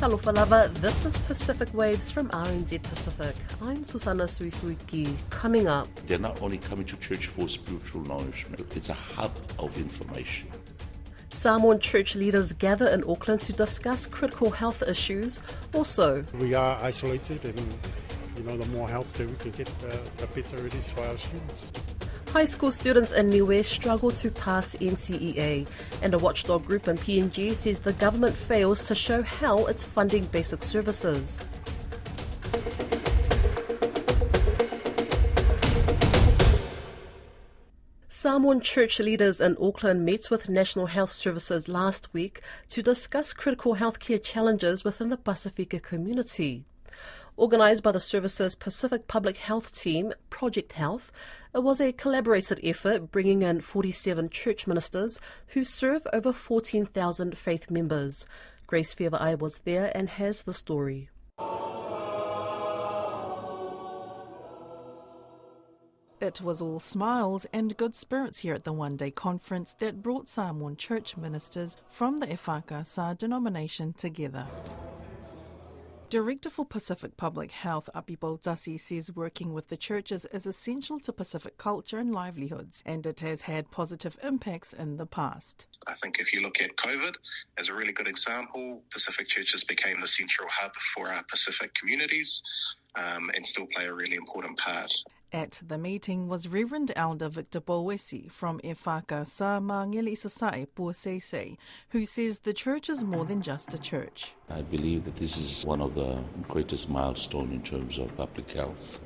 Talofa lava, this is Pacific Waves from RNZ Pacific. I'm Susana Suisuiki. Coming up, they're not only coming to church for spiritual nourishment, it's a hub of information. Samoan church leaders gather in Auckland to discuss critical health issues. Also, we are isolated and the more help that we can get, the better it is for our students. High school students in Niue struggle to pass NCEA, and a watchdog group in PNG says the government fails to show how it's funding basic services. Samoan church leaders in Auckland met with National Health Services last week to discuss critical healthcare challenges within the Pasifika community. Organised by the service's Pacific Public Health team, Project Health, it was a collaborated effort bringing in 47 church ministers who serve over 14,000 faith members. Grace Fever-Ai was there and has the story. It was all smiles and good spirits here at the one-day conference that brought Samoan church ministers from the Efaka Sa denomination together. Director for Pacific Public Health, Apipo Tasi, says working with the churches is essential to Pacific culture and livelihoods, and it has had positive impacts in the past. I think if you look at COVID as a really good example, Pacific churches became the central hub for our Pacific communities and still play a really important part. At the meeting was Reverend Elder Victor Bowesi from Efaka Sa Mangeli Sasae Puasese, who says the church is more than just a church. I believe that this is one of the greatest milestones in terms of public health.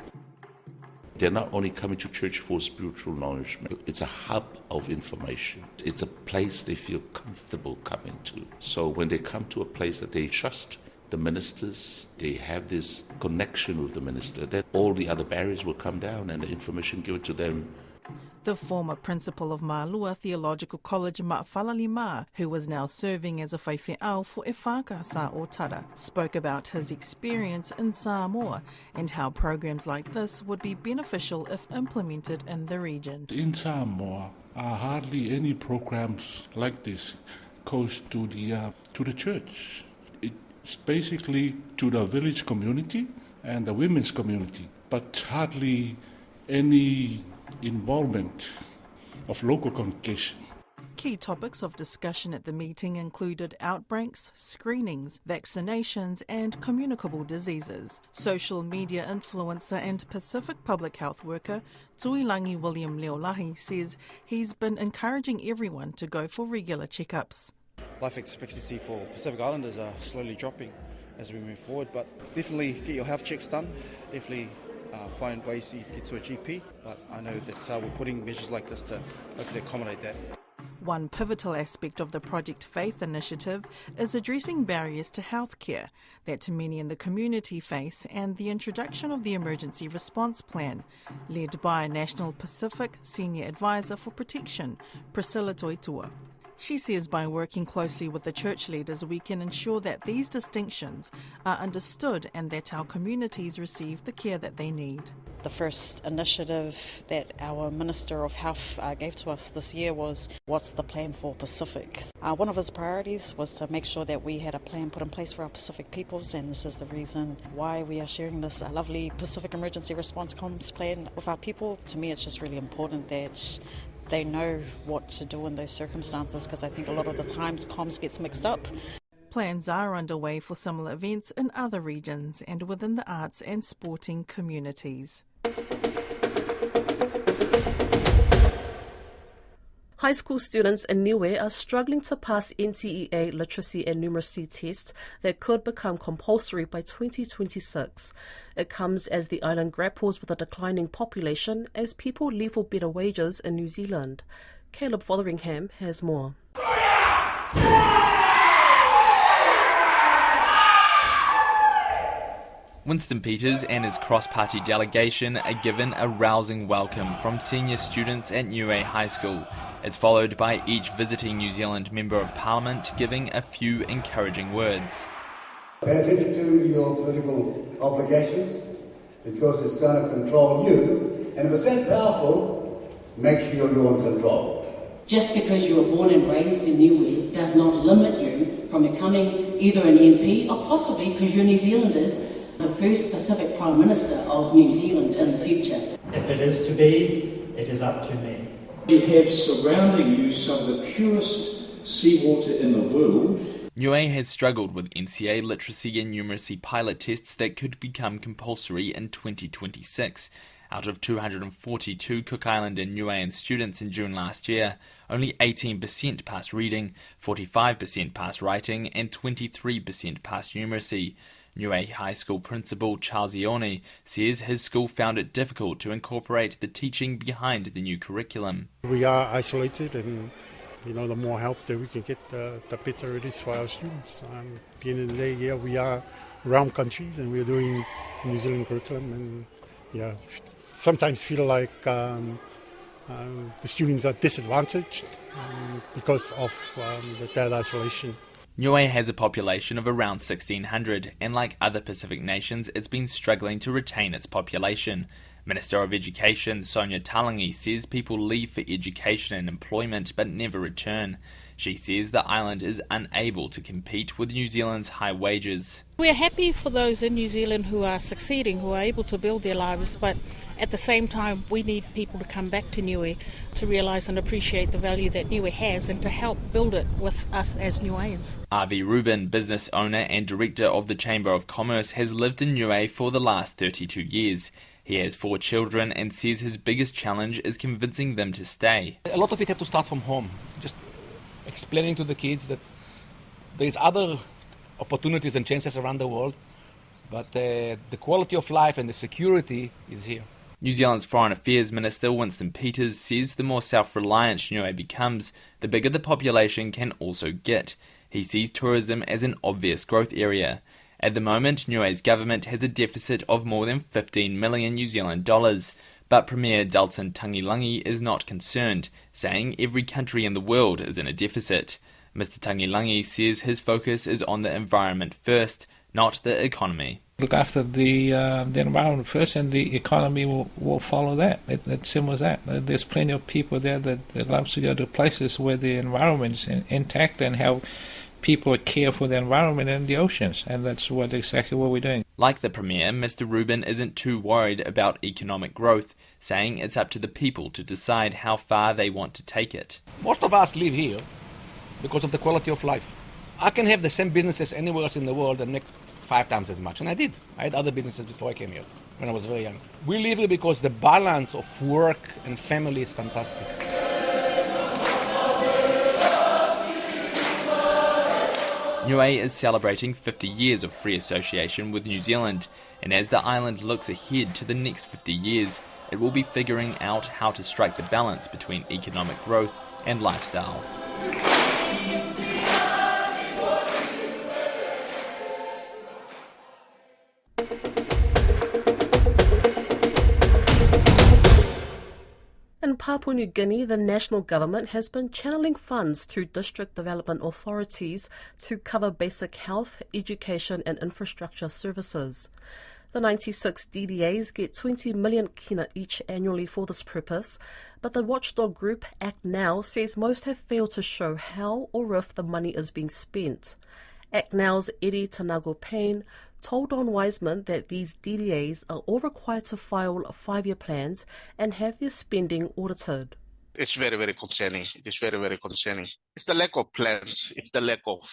They're not only coming to church for spiritual nourishment, it's a hub of information. It's a place they feel comfortable coming to. So when they come to a place that they trust the ministers, they have this connection with the minister, that all the other barriers will come down and the information given to them. The former principal of Mālua Theological College, Ma'afalali Ma, who was now serving as a whaiwheau for Efaka Sa Otara, spoke about his experience in Samoa and how programs like this would be beneficial if implemented in the region. In Samoa, hardly any programs like this goes to the church. It's basically to the village community and the women's community, but hardly any involvement of local congregation. Key topics of discussion at the meeting included outbreaks, screenings, vaccinations and communicable diseases. Social media influencer and Pacific public health worker Tuilangi William Leolahi says he's been encouraging everyone to go for regular checkups. Life expectancy for Pacific Islanders are slowly dropping as we move forward, but definitely get your health checks done, definitely find ways to get to a GP, but I know that we're putting measures like this to hopefully accommodate that. One pivotal aspect of the Project Faith initiative is addressing barriers to healthcare that many in the community face and the introduction of the Emergency Response Plan, led by National Pacific Senior Advisor for Protection, Priscilla Toitua. She says by working closely with the church leaders, we can ensure that these distinctions are understood and that our communities receive the care that they need. The first initiative that our Minister of Health gave to us this year was, what's the plan for Pacific? One of his priorities was to make sure that we had a plan put in place for our Pacific peoples, and this is the reason why we are sharing this lovely Pacific Emergency Response Comms plan with our people. To me, it's just really important that they know what to do in those circumstances, because I think a lot of the times comms gets mixed up. Plans are underway for similar events in other regions and within the arts and sporting communities. High school students in Niue are struggling to pass NCEA literacy and numeracy tests that could become compulsory by 2026. It comes as the island grapples with a declining population as people leave for better wages in New Zealand. Caleb Fotheringham has more. Winston Peters and his cross-party delegation are given a rousing welcome from senior students at Niue High School. It's followed by each visiting New Zealand Member of Parliament giving a few encouraging words. Pay attention to your political obligations, because it's going to control you, and if it's that powerful, make sure you're in control. Just because you were born and raised in Niue does not limit you from from becoming either an MP or possibly, because you're New Zealanders, the first Pacific Prime Minister of New Zealand in the future. If it is to be, it is up to me. You have surrounding you some of the purest seawater in the world. Niue has struggled with NCEA literacy and numeracy pilot tests that could become compulsory in 2026. Out of 242 Cook Island and Niuean students in June last year, only 18% passed reading, 45% passed writing, and 23% passed numeracy. Niue High School principal Charles Ione says his school found it difficult to incorporate the teaching behind the new curriculum. We are isolated, and the more help that we can get, the better it is for our students. At the end of the day, yeah, we are realm countries and we're doing New Zealand curriculum, and sometimes feel like the students are disadvantaged because of that isolation. Niue has a population of around 1,600, and like other Pacific nations, it's been struggling to retain its population. Minister of Education Sonia Talangi says people leave for education and employment but never return. She says the island is unable to compete with New Zealand's high wages. We're happy for those in New Zealand who are succeeding, who are able to build their lives, but at the same time we need people to come back to Niue to realise and appreciate the value that Niue has and to help build it with us as Niueans. Avi Rubin, business owner and director of the Chamber of Commerce, has lived in Niue for the last 32 years. He has 4 children and says his biggest challenge is convincing them to stay. A lot of it have to start from home. Just explaining to the kids that there is other opportunities and chances around the world, but the quality of life and the security is here. New Zealand's Foreign Affairs Minister Winston Peters says the more self-reliant Niue becomes, the bigger the population can also get. He sees tourism as an obvious growth area. At the moment, Niue's government has a deficit of more than 15 million New Zealand dollars. But Premier Dalton Tangilangi is not concerned, saying every country in the world is in a deficit. Mr Tangilangi says his focus is on the environment first, not the economy. Look after the environment first, and the economy will follow that. It's simple as that. There's plenty of people there that loves to go to places where the environment's intact and how people care for the environment and the oceans, and that's exactly what we're doing. Like the Premier, Mr Rubin isn't too worried about economic growth, saying it's up to the people to decide how far they want to take it. Most of us live here because of the quality of life. I can have the same businesses anywhere else in the world and make 5 times as much, and I did. I had other businesses before I came here, when I was very young. We live here because the balance of work and family is fantastic. Niue is celebrating 50 years of free association with New Zealand, and as the island looks ahead to the next 50 years, it will be figuring out how to strike the balance between economic growth and lifestyle. In Papua New Guinea, the national government has been channeling funds to district development authorities to cover basic health, education and infrastructure services. The 96 DDAs get 20 million kina each annually for this purpose, but the watchdog group Act Now says most have failed to show how or if the money is being spent. Act Now's Eddie Tanago Payne told Don Wiseman that these DDAs are all required to file 5-year plans and have their spending audited. It's very, very concerning. It is very, very concerning. It's the lack of plans. It's the lack of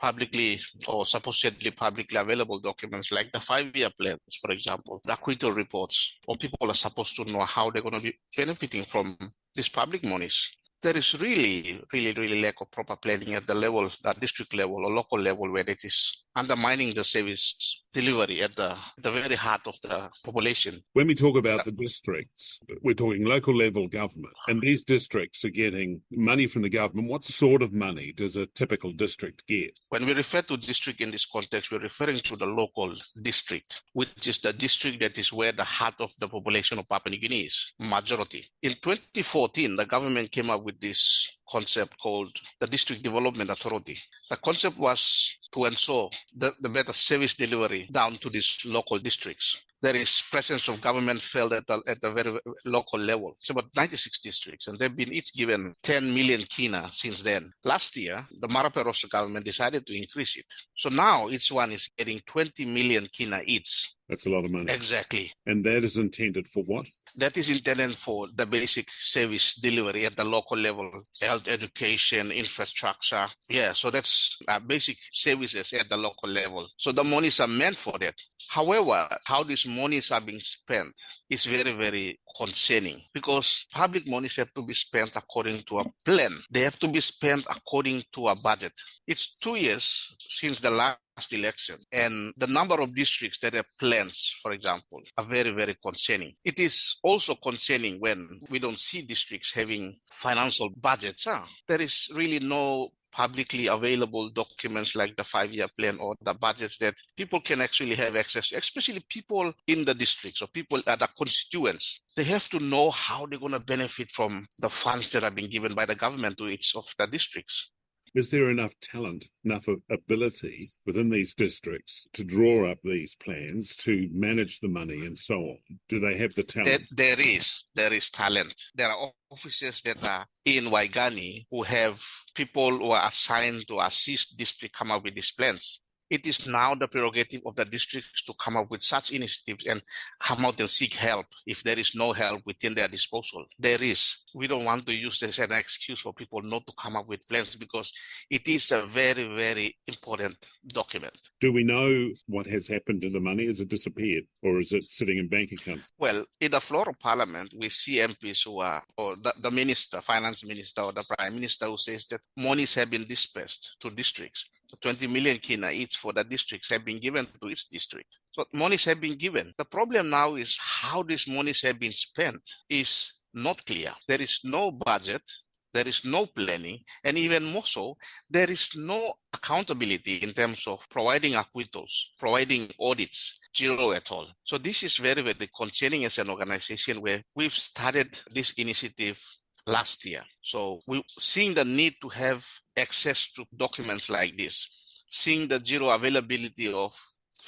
publicly or supposedly publicly available documents like the 5-year plans, for example, the acquittal reports, or people are supposed to know how they're going to be benefiting from these public monies. There is really lack of proper planning at the level, the district level or local level, where it is undermining the service delivery at the very heart of the population. When we talk about the districts, we're talking local level government, and these districts are getting money from the government. What sort of money does a typical district get? When we refer to district in this context, we're referring to the local district, which is the district that is where the heart of the population of Papua New Guinea is, majority. In 2014, the government came up with this concept called the District Development Authority. The concept was to ensure the better service delivery down to these local districts. there is presence of government felt at the very local level. It's about 96 districts, and they've been each given 10 million kina since then. Last year, the Maraperosa government decided to increase it. So now each one is getting 20 million kina each. That's a lot of money. Exactly. And that is intended for what? That is intended for the basic service delivery at the local level, health, education, infrastructure. Yeah, so that's basic services at the local level. So the monies are meant for that. However, how these monies are being spent is very, very concerning because public monies have to be spent according to a plan. They have to be spent according to a budget. It's 2 years since the last election, and the number of districts that have plans, for example, are very, very concerning. It is also concerning when we don't see districts having financial budgets. There is really no publicly available documents like the 5-year plan or the budgets that people can actually have access to, especially people in the districts or people at the constituents. They have to know how they're going to benefit from the funds that are being given by the government to each of the districts. Is there enough talent, enough ability within these districts to draw up these plans, to manage the money and so on? Do they have the talent? There is talent. There are officers that are in Waigani who have people who are assigned to assist district come up with these plans. It is now the prerogative of the districts to come up with such initiatives and come out and seek help if there is no help within their disposal. There is. We don't want to use this as an excuse for people not to come up with plans because it is a very, very important document. Do we know what has happened to the money? Has it disappeared or is it sitting in bank accounts? Well, in the floor of parliament, we see MPs who are, or the minister, finance minister or the prime minister who says that monies have been dispersed to districts. 20 million kina each for the districts have been given to each district. So monies have been given. The problem now is how these monies have been spent is not clear. There is no budget, there is no planning, and even more so, there is no accountability in terms of providing acquittals, providing audits, zero at all. So this is very, very concerning as an organization where we've started this initiative last year. So we're seeing the need to have access to documents like this, seeing the zero availability of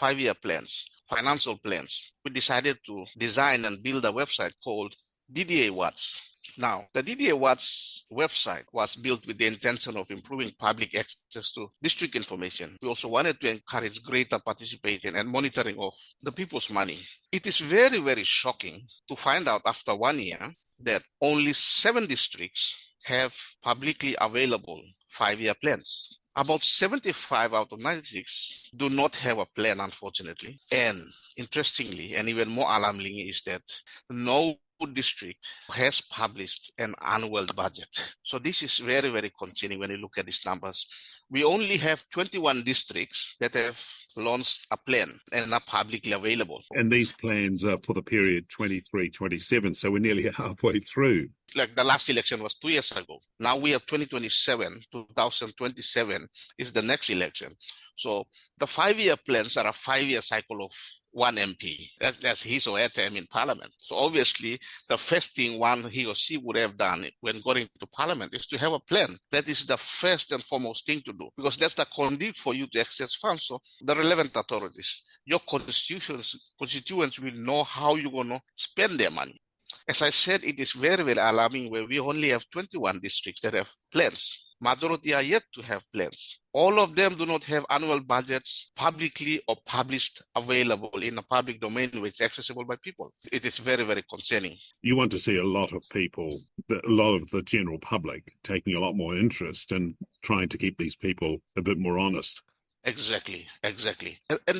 5-year plans, financial plans. We decided to design and build a website called DDA Watts. Now, the DDA Watts website was built with the intention of improving public access to district information. We also wanted to encourage greater participation and monitoring of the people's money. It is very, very shocking to find out after 1 year that only 7 districts have publicly available 5-year plans. About 75 out of 96 do not have a plan, unfortunately. And interestingly, and even more alarming, is that no district has published an annual budget. So this is very, very concerning when you look at these numbers. We only have 21 districts that have launched a plan and are publicly available. And these plans are for the period 23-27, so we're nearly halfway through. Like the last election was 2 years ago. Now we have 2027 is the next election. So the 5-year plans are a 5-year cycle of one MP. That's his or her term in Parliament. So obviously, the first thing he or she would have done when going to Parliament is to have a plan. That is the first and foremost thing to do, because that's the conduit for you to access funds. So the relevant authorities, your constituents will know how you're going to spend their money. As I said, it is very, very alarming where we only have 21 districts that have plans. Majority are yet to have plans. All of them do not have annual budgets publicly or published available in a public domain which is accessible by people. It is very, very concerning. You want to see a lot of people, a lot of the general public taking a lot more interest in trying to keep these people a bit more honest. Exactly. And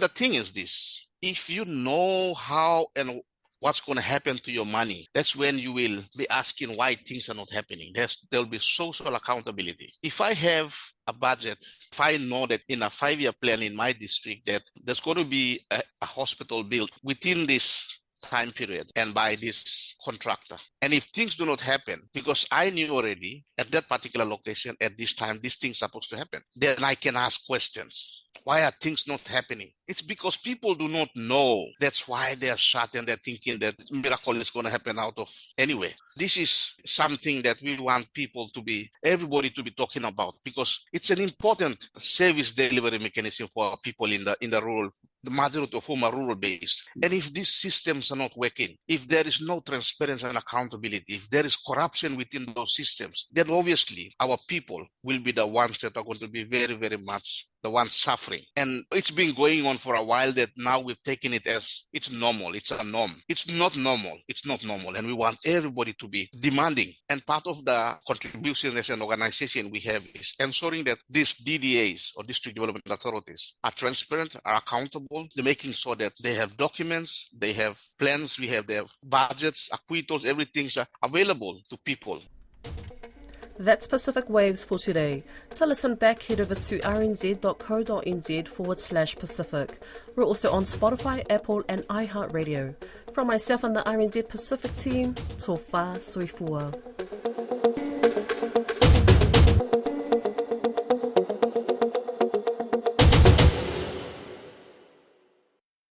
the thing is this, if you know how and what's going to happen to your money, that's when you will be asking why things are not happening. There'll be social accountability. If I have a budget, if I know that in a 5-year plan in my district that there's going to be a hospital built within this time period and by this contractor, and if things do not happen, because I knew already at that particular location at this time, these things are supposed to happen, then I can ask questions. Why are things not happening? It's because people do not know. That's why they are shut and they're thinking that miracle is going to happen out of anywhere. This is something that we want everybody to be talking about, because it's an important service delivery mechanism for our people in the rural, the majority of whom are rural based. And if these systems are not working, if there is no transparency and accountability, if there is corruption within those systems, then obviously our people will be the ones that are going to be very, very much the ones suffering. And it's been going on for a while that now we've taken it as it's normal, it's a norm. It's not normal. It's not normal. And we want everybody to be demanding. And part of the contribution as an organization we have is ensuring that these DDAs or district development authorities are transparent, are accountable. They're making sure that they have documents, they have plans, they have budgets, acquittals, everything's available to people. That's Pacific Waves for today. To listen back, head over to rnz.co.nz/Pacific. We're also on Spotify, Apple and iHeartRadio. From myself and the RNZ Pacific team, tō whā sui fua.